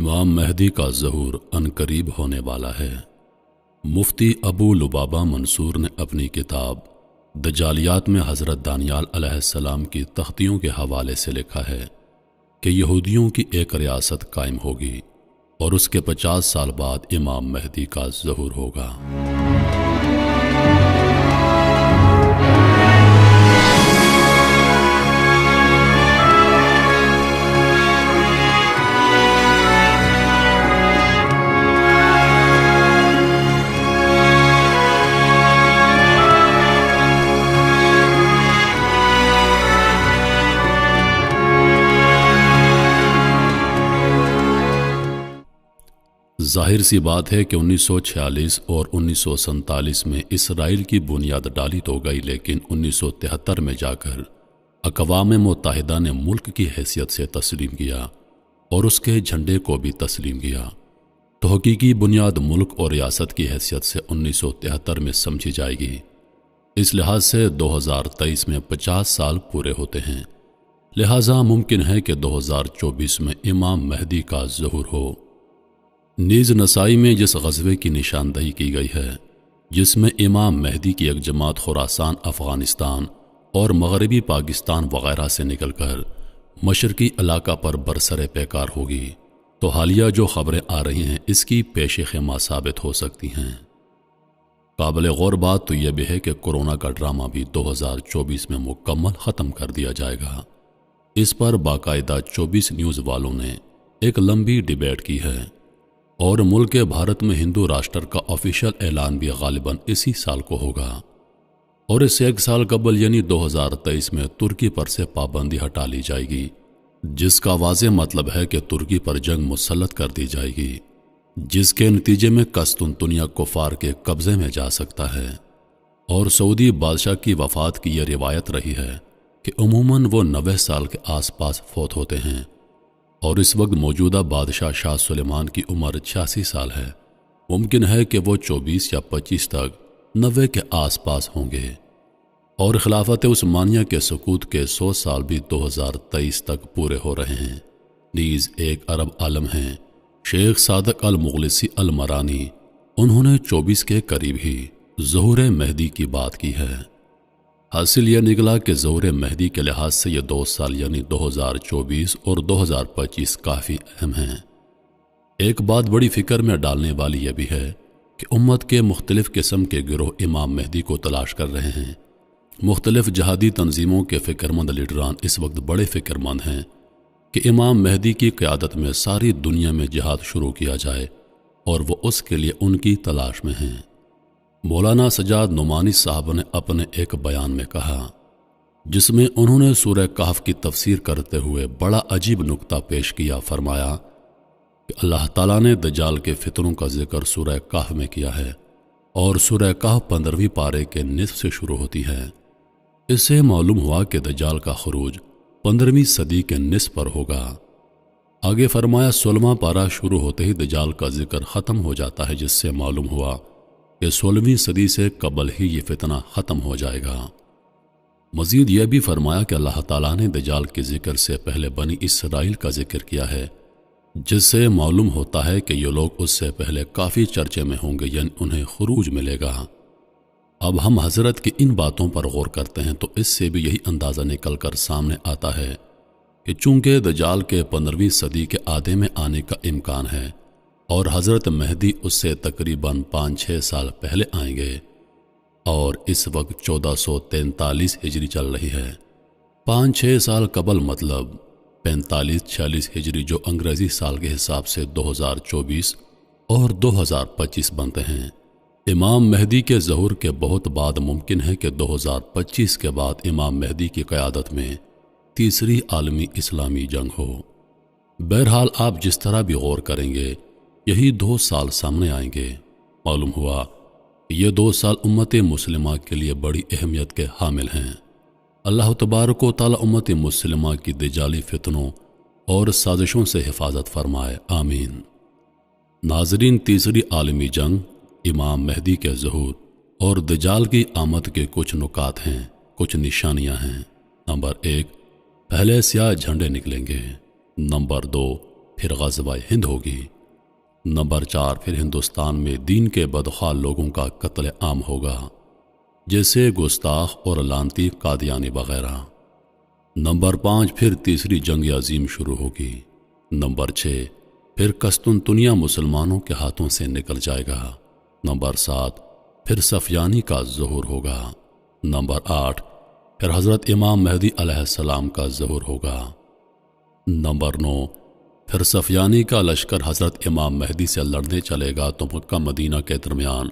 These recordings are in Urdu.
امام مہدی کا ظہور عنقریب ہونے والا ہے۔ مفتی ابو لبابہ منصور نے اپنی کتاب دجالیات میں حضرت دانیال علیہ السلام کی تختیوں کے حوالے سے لکھا ہے کہ یہودیوں کی ایک ریاست قائم ہوگی اور اس کے 50 سال بعد امام مہدی کا ظہور ہوگا۔ ظاہر سی بات ہے کہ 1946 اور 1947 میں اسرائیل کی بنیاد ڈالی تو گئی، لیکن 1973 میں جا کر اقوام متحدہ نے ملک کی حیثیت سے تسلیم کیا اور اس کے جھنڈے کو بھی تسلیم کیا، تو حقیقی بنیاد ملک اور ریاست کی حیثیت سے 1973 میں سمجھی جائے گی۔ اس لحاظ سے 2023 میں 50 سال پورے ہوتے ہیں، لہٰذا ممکن ہے کہ 2024 میں امام مہدی کا ظہور ہو۔ نیز نسائی میں جس غزوے کی نشاندہی کی گئی ہے، جس میں امام مہدی کی ایک جماعت خراسان، افغانستان اور مغربی پاکستان وغیرہ سے نکل کر مشرقی علاقہ پر برسر پیکار ہوگی، تو حالیہ جو خبریں آ رہی ہیں اس کی پیش خیمہ ثابت ہو سکتی ہیں۔ قابل غور بات تو یہ بھی ہے کہ کورونا کا ڈرامہ بھی 2024 میں مکمل ختم کر دیا جائے گا۔ اس پر باقاعدہ 24 نیوز والوں نے ایک لمبی ڈیبیٹ کی ہے، اور ملک بھارت میں ہندو راشٹر کا آفیشیل اعلان بھی غالباً اسی سال کو ہوگا، اور اس سے ایک سال قبل یعنی 2023 میں ترکی پر سے پابندی ہٹا لی جائے گی، جس کا واضح مطلب ہے کہ ترکی پر جنگ مسلط کر دی جائے گی، جس کے نتیجے میں قسطنطنیہ کفار کے قبضے میں جا سکتا ہے۔ اور سعودی بادشاہ کی وفات کی یہ روایت رہی ہے کہ عموماً وہ 90 سال کے آس پاس فوت ہوتے ہیں، اور اس وقت موجودہ بادشاہ شاہ سلیمان کی عمر 86 سال ہے۔ ممکن ہے کہ وہ 24 یا 25 تک 90 کے آس پاس ہوں گے، اور خلافت عثمانیہ کے سقوط کے 100 سال بھی 2023 تک پورے ہو رہے ہیں۔ نیز ایک عرب عالم ہیں شیخ صادق المغلسی المرانی، انہوں نے 24 کے قریب ہی ظہور مہدی کی بات کی ہے۔ حاصل یہ نکلا کہ ظہور مہدی کے لحاظ سے یہ 2 سال یعنی 2024 اور 2025 کافی اہم ہیں۔ ایک بات بڑی فکر میں ڈالنے والی یہ بھی ہے کہ امت کے مختلف قسم کے گروہ امام مہدی کو تلاش کر رہے ہیں۔ مختلف جہادی تنظیموں کے فکرمند لیڈران اس وقت بڑے فکر مند ہیں کہ امام مہدی کی قیادت میں ساری دنیا میں جہاد شروع کیا جائے، اور وہ اس کے لیے ان کی تلاش میں ہیں۔ مولانا سجاد نعمانی صاحب نے اپنے ایک بیان میں کہا، جس میں انہوں نے سورہ کہف کی تفسیر کرتے ہوئے بڑا عجیب نکتہ پیش کیا۔ فرمایا کہ اللہ تعالیٰ نے دجال کے فتنوں کا ذکر سورہ کہف میں کیا ہے، اور سورہ کہف 15ویں پارے کے نصف سے شروع ہوتی ہے۔ اس سے معلوم ہوا کہ دجال کا خروج 15ویں صدی کے نصف پر ہوگا۔ آگے فرمایا 16واں پارہ شروع ہوتے ہی دجال کا ذکر ختم ہو جاتا ہے، جس سے معلوم ہوا کہ 16ویں صدی سے قبل ہی یہ فتنہ ختم ہو جائے گا۔ مزید یہ بھی فرمایا کہ اللہ تعالیٰ نے دجال کے ذکر سے پہلے بنی اسرائیل کا ذکر کیا ہے، جس سے معلوم ہوتا ہے کہ یہ لوگ اس سے پہلے کافی چرچے میں ہوں گے، یعنی انہیں خروج ملے گا۔ اب ہم حضرت کی ان باتوں پر غور کرتے ہیں تو اس سے بھی یہی اندازہ نکل کر سامنے آتا ہے کہ چونکہ دجال کے 15ویں صدی کے آدھے میں آنے کا امکان ہے، اور حضرت مہدی اس سے تقریباً 5-6 سال پہلے آئیں گے، اور اس وقت 1443 ہجری چل رہی ہے۔ 5-6 سال قبل مطلب 45-46 ہجری، جو انگریزی سال کے حساب سے 2024 اور 2025 بنتے ہیں۔ امام مہدی کے ظہور کے بہت بعد ممکن ہے کہ 2025 کے بعد امام مہدی کی قیادت میں تیسری عالمی اسلامی جنگ ہو۔ بہرحال آپ جس طرح بھی غور کریں گے، یہی 2 سال سامنے آئیں گے۔ معلوم ہوا کہ یہ 2 سال امت مسلمہ کے لیے بڑی اہمیت کے حامل ہیں۔ اللہ تبارک و تعالی امت مسلمہ کی دجالی فتنوں اور سازشوں سے حفاظت فرمائے، آمین۔ ناظرین، تیسری عالمی جنگ، امام مہدی کے ظہور اور دجال کی آمد کے کچھ نکات ہیں، کچھ نشانیاں ہیں۔ نمبر 1، پہلے سیاہ جھنڈے نکلیں گے۔ نمبر 2، پھر غزوہ ہند ہوگی۔ نمبر 4 پھر ہندوستان میں دین کے بدخواہ لوگوں کا قتل عام ہوگا، جیسے گستاخ اور لانتی قادیانی وغیرہ۔ نمبر 5 پھر تیسری جنگ عظیم شروع ہوگی۔ نمبر 6 پھر قسطنطنیہ مسلمانوں کے ہاتھوں سے نکل جائے گا۔ نمبر 7 پھر سفیانی کا ظہور ہوگا۔ نمبر 8 پھر حضرت امام مہدی علیہ السلام کا ظہور ہوگا۔ نمبر 9 پھر سفیانی کا لشکر حضرت امام مہدی سے لڑنے چلے گا تو مکہ مدینہ کے درمیان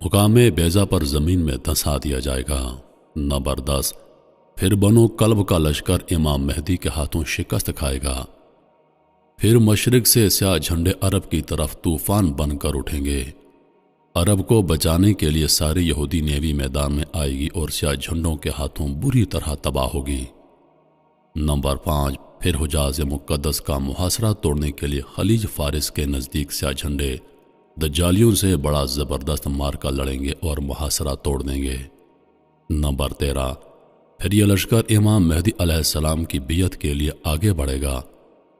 مقام بیضا پر زمین میں دھنسا دیا جائے گا۔ نمبر 10 پھر بنو کلب کا لشکر امام مہدی کے ہاتھوں شکست کھائے گا۔ پھر مشرق سے سیاہ جھنڈے عرب کی طرف طوفان بن کر اٹھیں گے۔ عرب کو بچانے کے لیے ساری یہودی نیوی میدان میں آئے گی اور سیاہ جھنڈوں کے ہاتھوں بری طرح تباہ ہوگی۔ نمبر 5 پھر حجاز مقدس کا محاصرہ توڑنے کے لیے خلیج فارس کے نزدیک سیاہ جھنڈے دجالیوں سے بڑا زبردست مارکا لڑیں گے اور محاصرہ توڑ دیں گے۔ نمبر 13 پھر یہ لشکر امام مہدی علیہ السلام کی بیعت کے لیے آگے بڑھے گا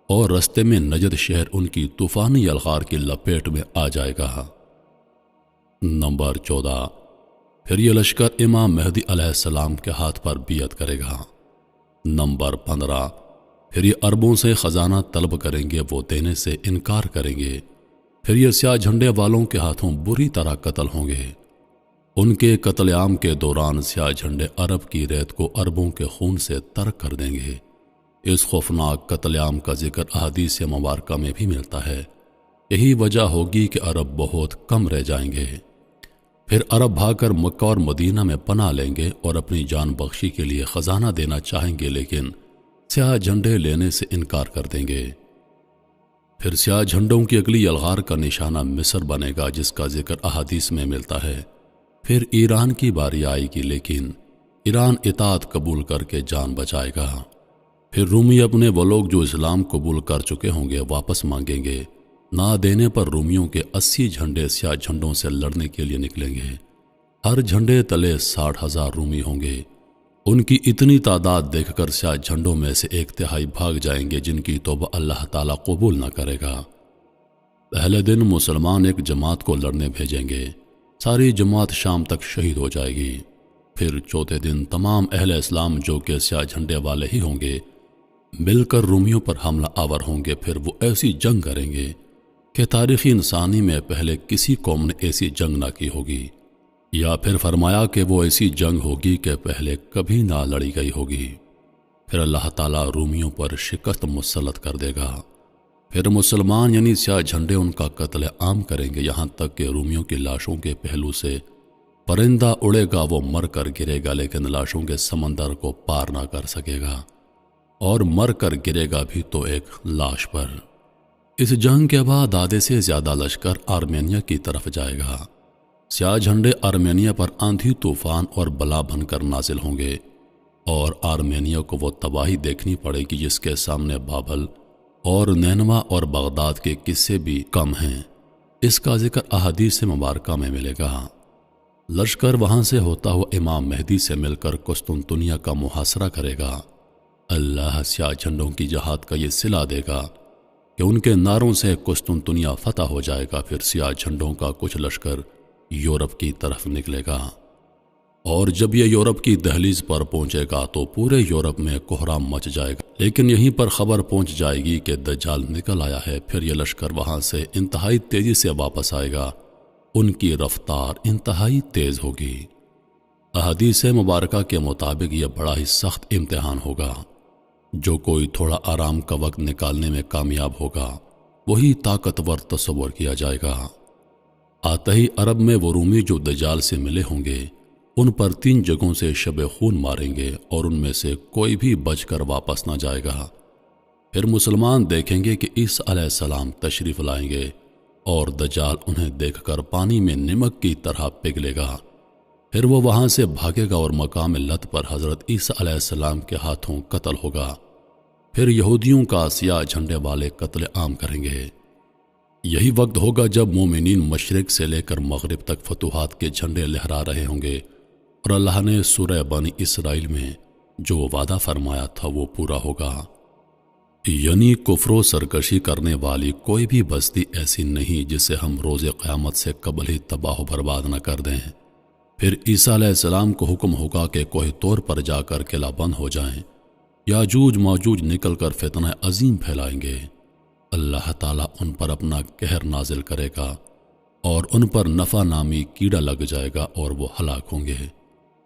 اور رستے میں نجد شہر ان کی طوفانی یلغار کی لپیٹ میں آ جائے گا۔ نمبر 14 پھر یہ لشکر امام مہدی علیہ السلام کے ہاتھ پر بیعت کرے گا۔ نمبر 15 پھر یہ عربوں سے خزانہ طلب کریں گے، وہ دینے سے انکار کریں گے۔ پھر یہ سیاہ جھنڈے والوں کے ہاتھوں بری طرح قتل ہوں گے۔ ان کے قتل عام کے دوران سیاہ جھنڈے عرب کی ریت کو عربوں کے خون سے ترک کر دیں گے۔ اس خوفناک قتل عام کا ذکر احادیث مبارکہ میں بھی ملتا ہے۔ یہی وجہ ہوگی کہ عرب بہت کم رہ جائیں گے۔ پھر عرب بھاگ کر مکہ اور مدینہ میں پناہ لیں گے اور اپنی جان بخشی کے لیے خزانہ دینا چاہیں گے، لیکن سیاہ جھنڈے لینے سے انکار کر دیں گے۔ پھر سیاہ جھنڈوں کی اگلی یلغار کا نشانہ مصر بنے گا، جس کا ذکر احادیث میں ملتا ہے۔ پھر ایران کی باری آئے گی، لیکن ایران اطاعت قبول کر کے جان بچائے گا۔ پھر رومی اپنے وہ لوگ جو اسلام قبول کر چکے ہوں گے واپس مانگیں گے۔ نہ دینے پر رومیوں کے 80 جھنڈے سیاہ جھنڈوں سے لڑنے کے لیے نکلیں گے۔ ہر جھنڈے تلے 60,000 رومی ہوں گے۔ ان کی اتنی تعداد دیکھ کر سیاہ جھنڈوں میں سے 1/3 بھاگ جائیں گے، جن کی توبہ اللہ تعالیٰ قبول نہ کرے گا۔ پہلے دن مسلمان ایک جماعت کو لڑنے بھیجیں گے، ساری جماعت شام تک شہید ہو جائے گی۔ پھر چوتھے دن تمام اہل اسلام جو کہ سیاہ جھنڈے والے ہی ہوں گے مل کر رومیوں پر حملہ آور ہوں گے۔ پھر وہ ایسی جنگ کریں گے کہ تاریخی انسانی میں پہلے کسی قوم نے ایسی جنگ نہ کی ہوگی، یا پھر فرمایا کہ وہ ایسی جنگ ہوگی کہ پہلے کبھی نہ لڑی گئی ہوگی۔ پھر اللہ تعالیٰ رومیوں پر شکست مسلط کر دے گا۔ پھر مسلمان یعنی سیاہ جھنڈے ان کا قتل عام کریں گے، یہاں تک کہ رومیوں کی لاشوں کے پہلو سے پرندہ اڑے گا، وہ مر کر گرے گا لیکن لاشوں کے سمندر کو پار نہ کر سکے گا، اور مر کر گرے گا بھی تو ایک لاش پر۔ اس جنگ کے بعد آدھے سے زیادہ لشکر آرمینیا کی طرف جائے گا۔ سیاہ جھنڈے آرمینیا پر آندھی طوفان اور بلا بن کر نازل ہوں گے، اور آرمینیا کو وہ تباہی دیکھنی پڑے گی جس کے سامنے بابل اور نینوا اور بغداد کے قصے بھی کم ہیں۔ اس کا ذکر احادیث مبارکہ میں ملے گا۔ لشکر وہاں سے ہوتا ہوا امام مہدی سے مل کر قسطنطنیہ کا محاصرہ کرے گا۔ اللہ سیاہ جھنڈوں کی جہاد کا یہ صلہ دے گا کہ ان کے نعروں سے قسطنطنیہ فتح ہو جائے گا۔ پھر سیاہ جھنڈوں کا کچھ لشکر یورپ کی طرف نکلے گا، اور جب یہ یورپ کی دہلیز پر پہنچے گا تو پورے یورپ میں کوہرام مچ جائے گا، لیکن یہیں پر خبر پہنچ جائے گی کہ دجال نکل آیا ہے۔ پھر یہ لشکر وہاں سے انتہائی تیزی سے واپس آئے گا، ان کی رفتار انتہائی تیز ہوگی۔ احادیث مبارکہ کے مطابق یہ بڑا ہی سخت امتحان ہوگا۔ جو کوئی تھوڑا آرام کا وقت نکالنے میں کامیاب ہوگا وہی طاقتور تصور کیا جائے گا۔ آتے ہی عرب میں وہ رومی جو دجال سے ملے ہوں گے ان پر 3 جگہوں سے شب خون ماریں گے، اور ان میں سے کوئی بھی بچ کر واپس نہ جائے گا۔ پھر مسلمان دیکھیں گے کہ عیسیٰ علیہ السلام تشریف لائیں گے، اور دجال انہیں دیکھ کر پانی میں نمک کی طرح پگھلے گا۔ پھر وہ وہاں سے بھاگے گا اور مقام لت پر حضرت عیسیٰ علیہ السلام کے ہاتھوں قتل ہوگا۔ پھر یہودیوں کا سیاہ جھنڈے والے قتل عام کریں گے۔ یہی وقت ہوگا جب مومنین مشرق سے لے کر مغرب تک فتوحات کے جھنڈے لہرا رہے ہوں گے، اور اللہ نے سورہ بنی اسرائیل میں جو وعدہ فرمایا تھا وہ پورا ہوگا۔ یعنی کفر و سرکشی کرنے والی کوئی بھی بستی ایسی نہیں جسے ہم روز قیامت سے قبل ہی تباہ و برباد نہ کر دیں۔ پھر عیسیٰ علیہ السلام کو حکم ہوگا کہ کوہ طور پر جا کر قلعہ بند ہو جائیں۔ یاجوج ماجوج نکل کر فتنہ عظیم پھیلائیں گے۔ اللہ تعالیٰ ان پر اپنا قہر نازل کرے گا اور ان پر نفع نامی کیڑا لگ جائے گا اور وہ ہلاک ہوں گے۔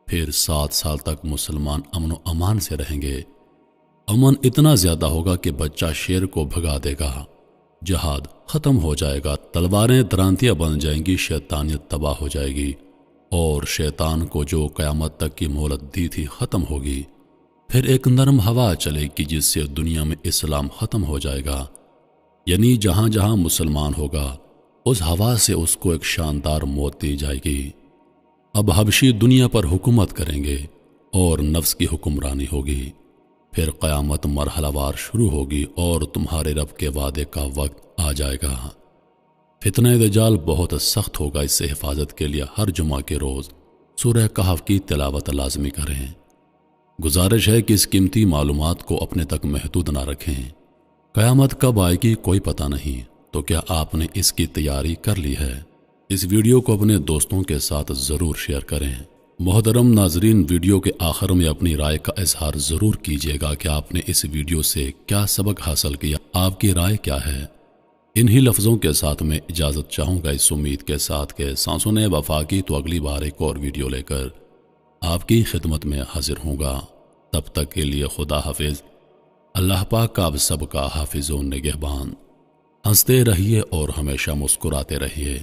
پھر 7 سال تک مسلمان امن و امان سے رہیں گے۔ امن اتنا زیادہ ہوگا کہ بچہ شیر کو بھگا دے گا۔ جہاد ختم ہو جائے گا، تلواریں درانتیاں بن جائیں گی، شیطانیت تباہ ہو جائے گی اور شیطان کو جو قیامت تک کی مہلت دی تھی ختم ہوگی۔ پھر ایک نرم ہوا چلے گی جس سے دنیا میں اسلام ختم ہو جائے گا، یعنی جہاں جہاں مسلمان ہوگا اس ہوا سے اس کو ایک شاندار موت دی جائے گی۔ اب حبشی دنیا پر حکومت کریں گے اور نفس کی حکمرانی ہوگی۔ پھر قیامت مرحلہ وار شروع ہوگی اور تمہارے رب کے وعدے کا وقت آ جائے گا۔ فتنہ دجال بہت سخت ہوگا، اس سے حفاظت کے لیے ہر جمعہ کے روز سورہ کہف کی تلاوت لازمی کریں۔ گزارش ہے کہ اس قیمتی معلومات کو اپنے تک محدود نہ رکھیں۔ قیامت کب آئے گی کوئی پتہ نہیں، تو کیا آپ نے اس کی تیاری کر لی ہے؟ اس ویڈیو کو اپنے دوستوں کے ساتھ ضرور شیئر کریں۔ محترم ناظرین، ویڈیو کے آخر میں اپنی رائے کا اظہار ضرور کیجیے گا کہ آپ نے اس ویڈیو سے کیا سبق حاصل کیا، آپ کی رائے کیا ہے۔ انہی لفظوں کے ساتھ میں اجازت چاہوں گا، اس امید کے ساتھ کہ سانسوں نے وفا کی تو اگلی بار ایک اور ویڈیو لے کر آپ کی خدمت میں حاضر ہوں گا۔ تب تک کے لیے خدا حافظ۔ اللہ پاک آپ سب کا حافظ و نگہبان۔ ہنستے رہیے اور ہمیشہ مسکراتے رہیے۔